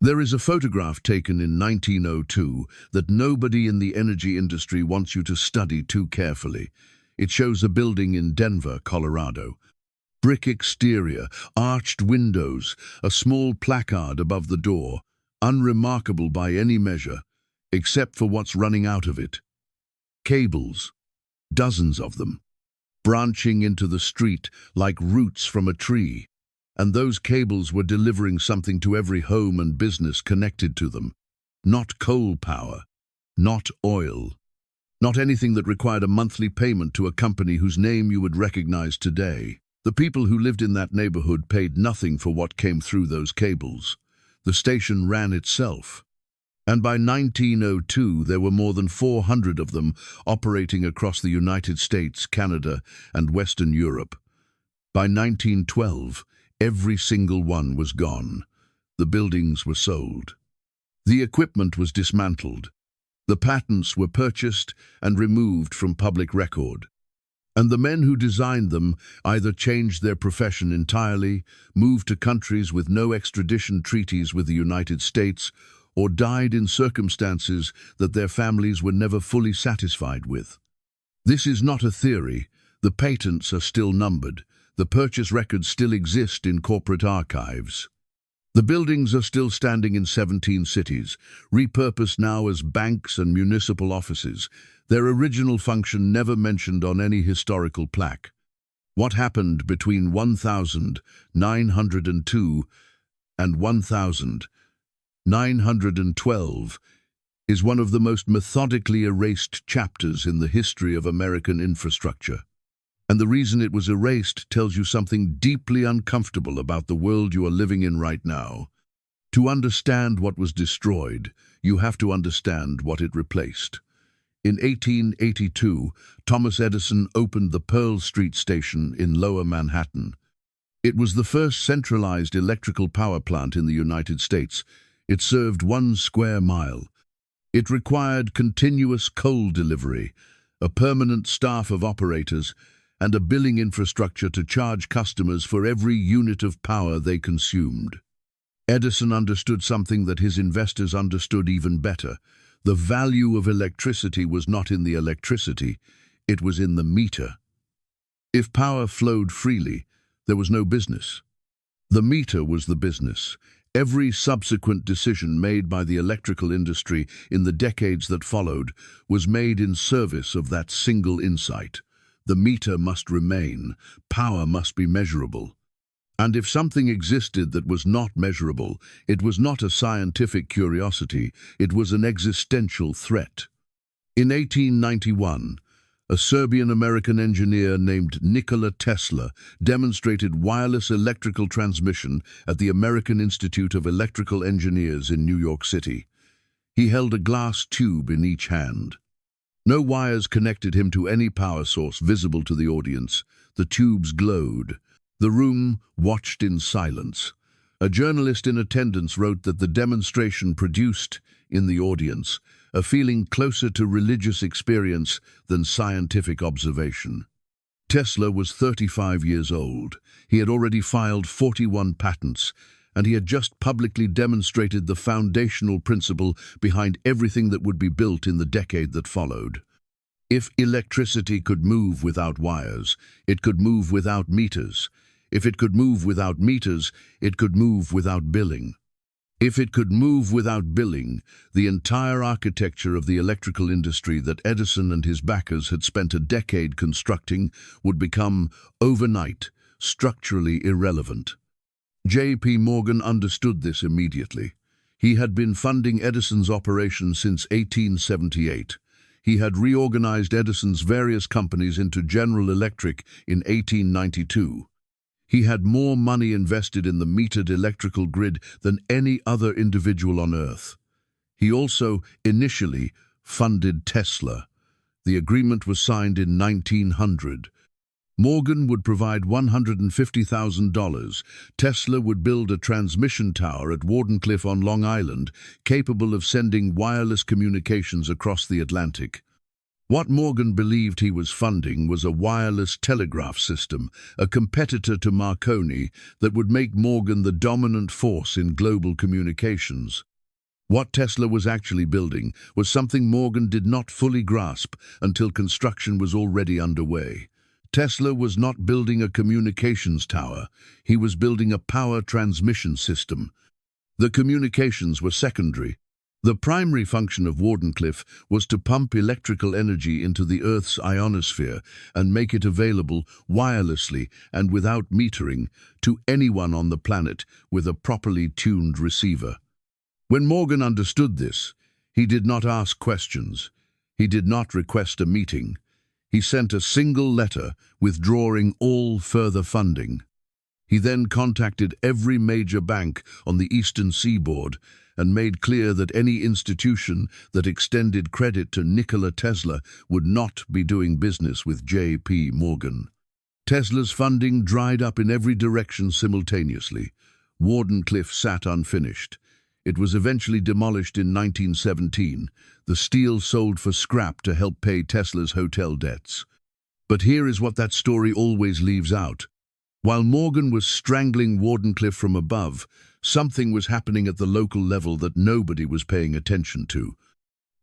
There is a photograph taken in 1902 that nobody in the energy industry wants you to study too carefully. It shows a building in Denver, Colorado. Brick exterior, arched windows, a small placard above the door, unremarkable by any measure, except for what's running out of it. Cables, dozens of them, branching into the street like roots from a tree. And those cables were delivering something to every home and business connected to them. Not coal power, not oil, not anything that required a monthly payment to a company whose name you would recognize today. The people who lived in that neighborhood paid nothing for what came through those cables. The station ran itself. And by 1902, there were more than 400 of them operating across the United States, Canada, and Western Europe. By 1912, every single one was gone. The buildings were sold. The equipment was dismantled. The patents were purchased and removed from public record. And the men who designed them either changed their profession entirely, moved to countries with no extradition treaties with the United States, or died in circumstances that their families were never fully satisfied with. This is not a theory. The patents are still numbered. The purchase records still exist in corporate archives. The buildings are still standing in 17 cities, repurposed now as banks and municipal offices, their original function never mentioned on any historical plaque. What happened between 1902 and 1912 is one of the most methodically erased chapters in the history of American infrastructure. And the reason it was erased tells you something deeply uncomfortable about the world you are living in right now. To understand what was destroyed, you have to understand what it replaced. In 1882, Thomas Edison opened the Pearl Street station in Lower Manhattan. It was the first centralized electrical power plant in the United States. It served 1 square mile. It required continuous coal delivery, a permanent staff of operators, and a billing infrastructure to charge customers for every unit of power they consumed. Edison understood something that his investors understood even better. The value of electricity was not in the electricity, it was in the meter. If power flowed freely, there was no business. The meter was the business. Every subsequent decision made by the electrical industry in the decades that followed was made in service of that single insight. The meter must remain, power must be measurable. And if something existed that was not measurable, it was not a scientific curiosity, it was an existential threat. In 1891, a Serbian-American engineer named Nikola Tesla demonstrated wireless electrical transmission at the American Institute of Electrical Engineers in New York City. He held a glass tube in each hand. No wires connected him to any power source visible to the audience. The tubes glowed. The room watched in silence. A journalist in attendance wrote that the demonstration produced, in the audience, a feeling closer to religious experience than scientific observation. Tesla was 35 years old. He had already filed 41 patents, and he had just publicly demonstrated the foundational principle behind everything that would be built in the decade that followed. If electricity could move without wires, it could move without meters. If it could move without meters, it could move without billing. If it could move without billing, the entire architecture of the electrical industry that Edison and his backers had spent a decade constructing would become, overnight, structurally irrelevant. J.P. Morgan understood this immediately. He had been funding Edison's operation since 1878. He had reorganized Edison's various companies into General Electric in 1892. He had more money invested in the metered electrical grid than any other individual on Earth. He also, initially, funded Tesla. The agreement was signed in 1900. Morgan would provide $150,000. Tesla would build a transmission tower at Wardenclyffe on Long Island, capable of sending wireless communications across the Atlantic. What Morgan believed he was funding was a wireless telegraph system, a competitor to Marconi that would make Morgan the dominant force in global communications. What Tesla was actually building was something Morgan did not fully grasp until construction was already underway. Tesla was not building a communications tower, he was building a power transmission system. The communications were secondary. The primary function of Wardenclyffe was to pump electrical energy into the Earth's ionosphere and make it available wirelessly and without metering to anyone on the planet with a properly tuned receiver. When Morgan understood this, he did not ask questions. He did not request a meeting. He sent a single letter withdrawing all further funding. He then contacted every major bank on the eastern seaboard and made clear that any institution that extended credit to Nikola Tesla would not be doing business with J.P. Morgan. Tesla's funding dried up in every direction simultaneously. Wardenclyffe sat unfinished. It was eventually demolished in 1917. The steel sold for scrap to help pay Tesla's hotel debts. But here is what that story always leaves out. While Morgan was strangling Wardenclyffe from above, something was happening at the local level that nobody was paying attention to.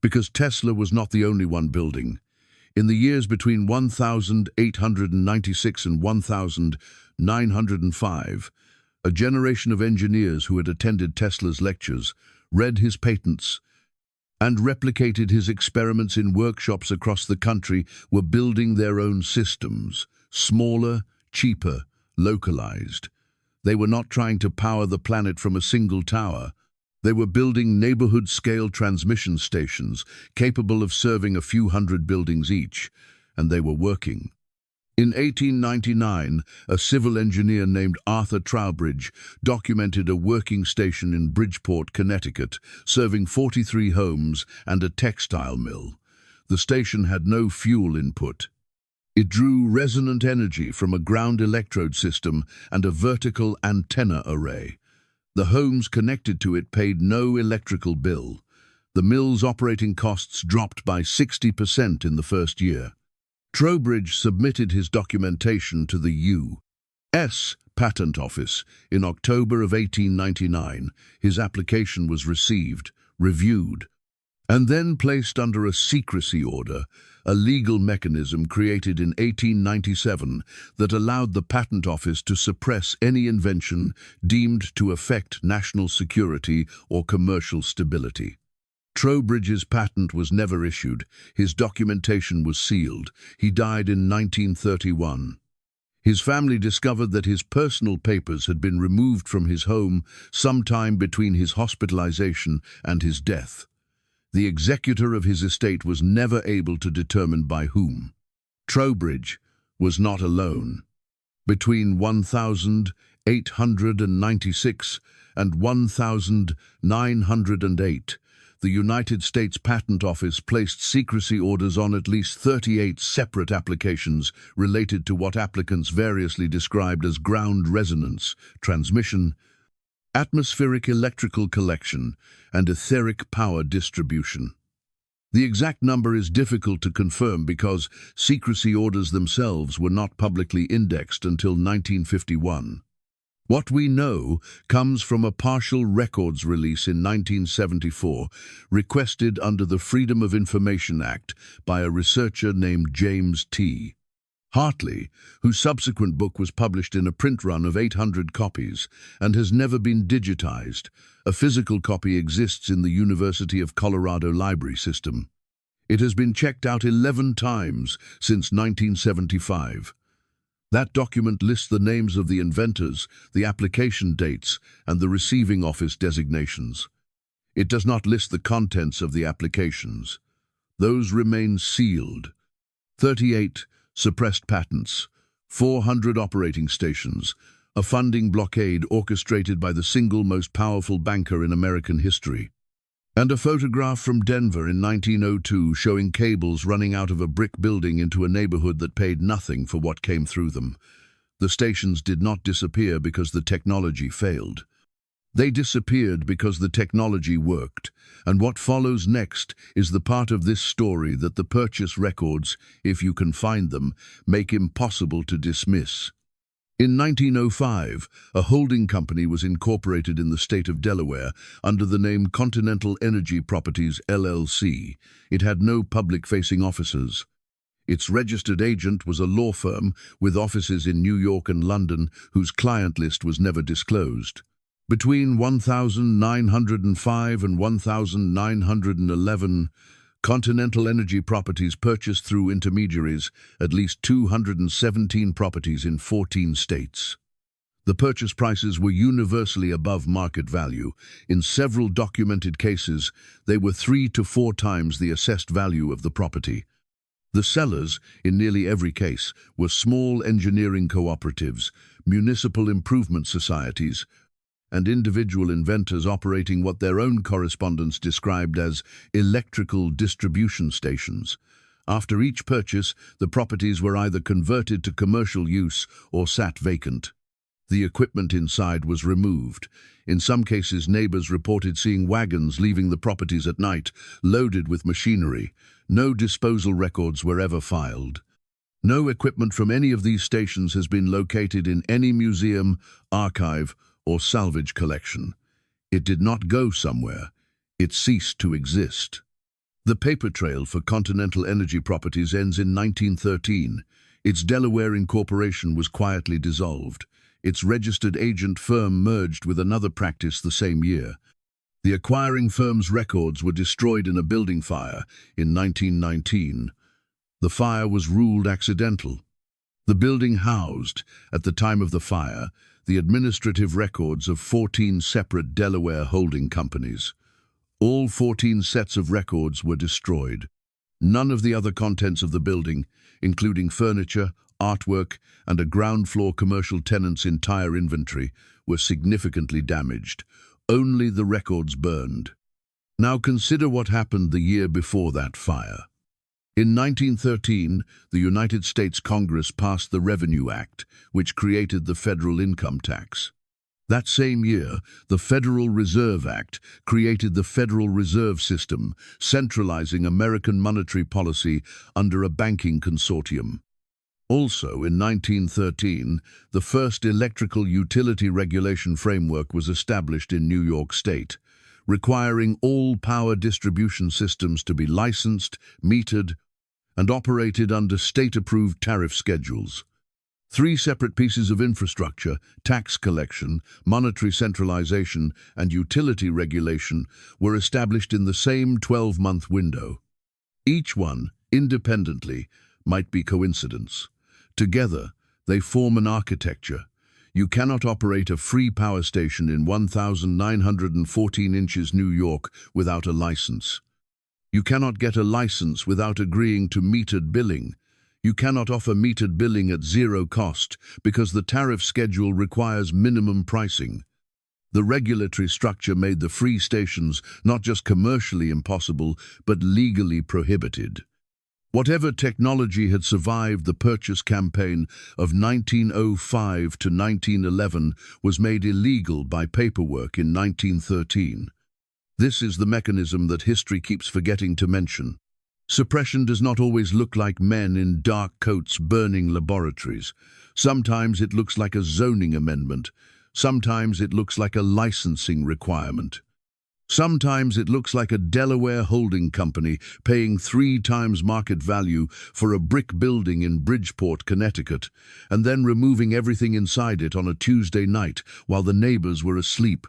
Because Tesla was not the only one building. In the years between 1896 and 1905, a generation of engineers who had attended Tesla's lectures, read his patents, and replicated his experiments in workshops across the country were building their own systems, smaller, cheaper, localized. They were not trying to power the planet from a single tower. They were building neighborhood-scale transmission stations capable of serving a few hundred buildings each, and they were working. In 1899, a civil engineer named Arthur Trowbridge documented a working station in Bridgeport, Connecticut, serving 43 homes and a textile mill. The station had no fuel input. It drew resonant energy from a ground electrode system and a vertical antenna array. The homes connected to it paid no electrical bill. The mill's operating costs dropped by 60% in the first year. Trowbridge submitted his documentation to the U.S. Patent Office in October of 1899. His application was received, reviewed, and then placed under a secrecy order, a legal mechanism created in 1897 that allowed the Patent Office to suppress any invention deemed to affect national security or commercial stability. Trowbridge's patent was never issued. His documentation was sealed. He died in 1931. His family discovered that his personal papers had been removed from his home sometime between his hospitalization and his death. The executor of his estate was never able to determine by whom. Trowbridge was not alone. Between 1896 and 1908, the United States Patent Office placed secrecy orders on at least 38 separate applications related to what applicants variously described as ground resonance, transmission, atmospheric electrical collection, and etheric power distribution. The exact number is difficult to confirm because secrecy orders themselves were not publicly indexed until 1951. What we know comes from a partial records release in 1974, requested under the Freedom of Information Act by a researcher named James T. Hartley, whose subsequent book was published in a print run of 800 copies and has never been digitized. A physical copy exists in the University of Colorado library system. It has been checked out 11 times since 1975. That document lists the names of the inventors, the application dates, and the receiving office designations. It does not list the contents of the applications. Those remain sealed. 38 suppressed patents, 400 operating stations, a funding blockade orchestrated by the single most powerful banker in American history, and a photograph from Denver in 1902 showing cables running out of a brick building into a neighborhood that paid nothing for what came through them. The stations did not disappear because the technology failed. They disappeared because the technology worked, and what follows next is the part of this story that the purchase records, if you can find them, make impossible to dismiss. In 1905, a holding company was incorporated in the state of Delaware under the name Continental Energy Properties, LLC. It had no public-facing officers. Its registered agent was a law firm with offices in New York and London whose client list was never disclosed. Between 1905 and 1911, Continental Energy Properties purchased through intermediaries at least 217 properties in 14 states. The purchase prices were universally above market value. In several documented cases, they were 3 to 4 times the assessed value of the property. The sellers, in nearly every case, were small engineering cooperatives, municipal improvement societies, and individual inventors operating what their own correspondents described as electrical distribution stations. After each purchase, the properties were either converted to commercial use or sat vacant. The equipment inside was removed. In some cases, neighbors reported seeing wagons leaving the properties at night, loaded with machinery. No disposal records were ever filed. No equipment from any of these stations has been located in any museum, archive, or salvage collection. It did not go somewhere. It ceased to exist. The paper trail for Continental Energy Properties ends in 1913. Its Delaware incorporation was quietly dissolved. Its registered agent firm merged with another practice the same year. The acquiring firm's records were destroyed in a building fire in 1919. The fire was ruled accidental. The building housed, at the time of the fire, the administrative records of 14 separate Delaware holding companies. All 14 sets of records were destroyed. None of the other contents of the building, including furniture, artwork, and a ground floor commercial tenant's entire inventory, were significantly damaged. Only the records burned. Now consider what happened the year before that fire. In 1913, the United States Congress passed the Revenue Act, which created the federal income tax. That same year, the Federal Reserve Act created the Federal Reserve System, centralizing American monetary policy under a banking consortium. Also, in 1913, the first electrical utility regulation framework was established in New York State, requiring all power distribution systems to be licensed, metered, and operated under state-approved tariff schedules. 3 separate pieces of infrastructure, tax collection, monetary centralization, and utility regulation, were established in the same 12-month window. Each one, independently, might be coincidence. Together, they form an architecture. You cannot operate a free power station in 1,914 inches New York without a license. You cannot get a license without agreeing to metered billing. You cannot offer metered billing at zero cost because the tariff schedule requires minimum pricing. The regulatory structure made the free stations not just commercially impossible, but legally prohibited. Whatever technology had survived the purchase campaign of 1905 to 1911 was made illegal by paperwork in 1913. This is the mechanism that history keeps forgetting to mention. Suppression does not always look like men in dark coats burning laboratories. Sometimes it looks like a zoning amendment. Sometimes it looks like a licensing requirement. Sometimes it looks like a Delaware holding company paying 3 times market value for a brick building in Bridgeport, Connecticut, and then removing everything inside it on a Tuesday night while the neighbors were asleep.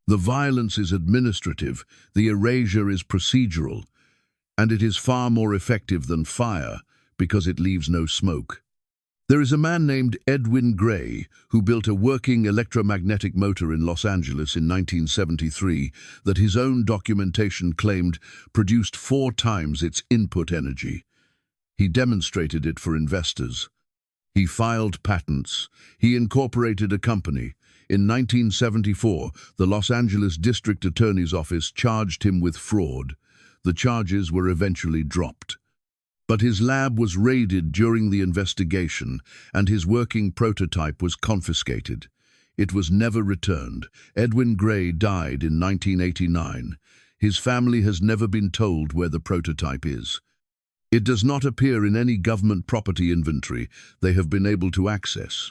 The violence is administrative, the erasure is procedural, and it is far more effective than fire because it leaves no smoke. There is a man named Edwin Gray who built a working electromagnetic motor in Los Angeles in 1973 that his own documentation claimed produced 4 times its input energy. He demonstrated it for investors. He filed patents. He incorporated a company. In 1974, the Los Angeles District Attorney's Office charged him with fraud. The charges were eventually dropped. But his lab was raided during the investigation, and his working prototype was confiscated. It was never returned. Edwin Gray died in 1989. His family has never been told where the prototype is. It does not appear in any government property inventory they have been able to access.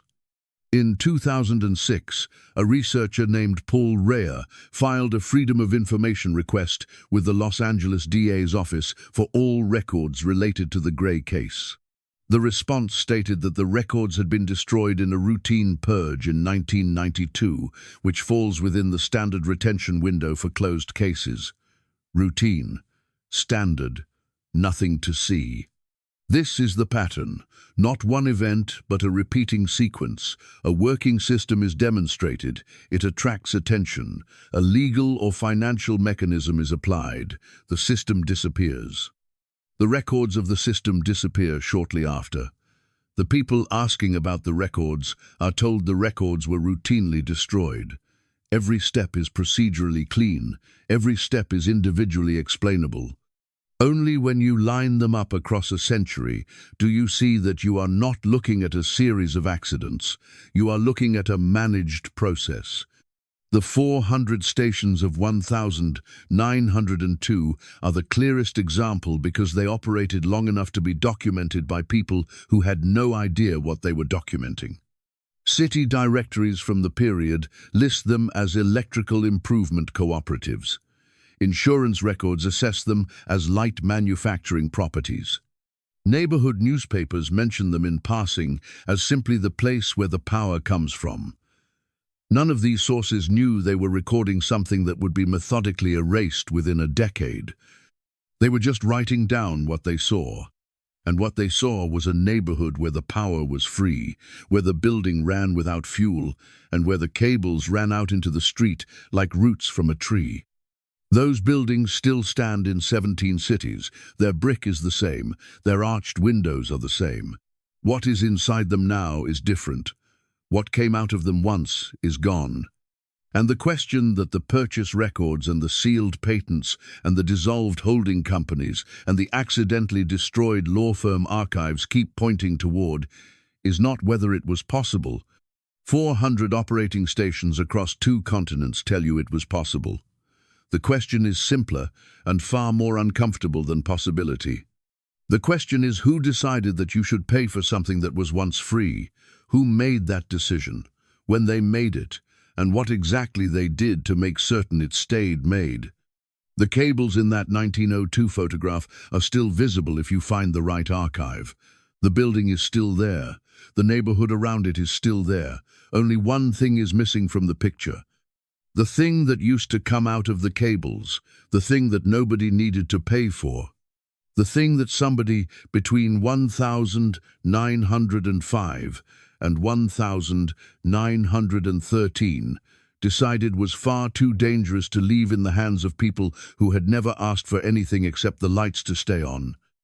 In 2006, a researcher named Paul Rea filed a Freedom of Information request with the Los Angeles DA's office for all records related to the Gray case. The response stated that the records had been destroyed in a routine purge in 1992, which falls within the standard retention window for closed cases. Routine, standard, nothing to see. This is the pattern. Not one event, but a repeating sequence. A working system is demonstrated. It attracts attention. A legal or financial mechanism is applied. The system disappears. The records of the system disappear shortly after. The people asking about the records are told the records were routinely destroyed. Every step is procedurally clean. Every step is individually explainable. Only when you line them up across a century do you see that you are not looking at a series of accidents. You are looking at a managed process. The 400 stations of 1902 are the clearest example because they operated long enough to be documented by people who had no idea what they were documenting. City directories from the period list them as electrical improvement cooperatives. Insurance records assess them as light manufacturing properties. Neighborhood newspapers mention them in passing as simply the place where the power comes from. None of these sources knew they were recording something that would be methodically erased within a decade. They were just writing down what they saw. And what they saw was a neighborhood where the power was free, where the building ran without fuel, and where the cables ran out into the street like roots from a tree. Those buildings still stand in 17 cities. Their brick is the same. Their arched windows are the same. What is inside them now is different. What came out of them once is gone. And the question that the purchase records and the sealed patents and the dissolved holding companies and the accidentally destroyed law firm archives keep pointing toward is not whether it was possible. 400 operating stations across 2 continents tell you it was possible. The question is simpler and far more uncomfortable than possibility. The question is who decided that you should pay for something that was once free? Who made that decision? When they made it? And what exactly they did to make certain it stayed made? The cables in that 1902 photograph are still visible if you find the right archive. The building is still there. The neighborhood around it is still there. Only one thing is missing from the picture. The thing that used to come out of the cables, the thing that nobody needed to pay for, the thing that somebody between 1905 and 1913 decided was far too dangerous to leave in the hands of people who had never asked for anything except the lights to stay on.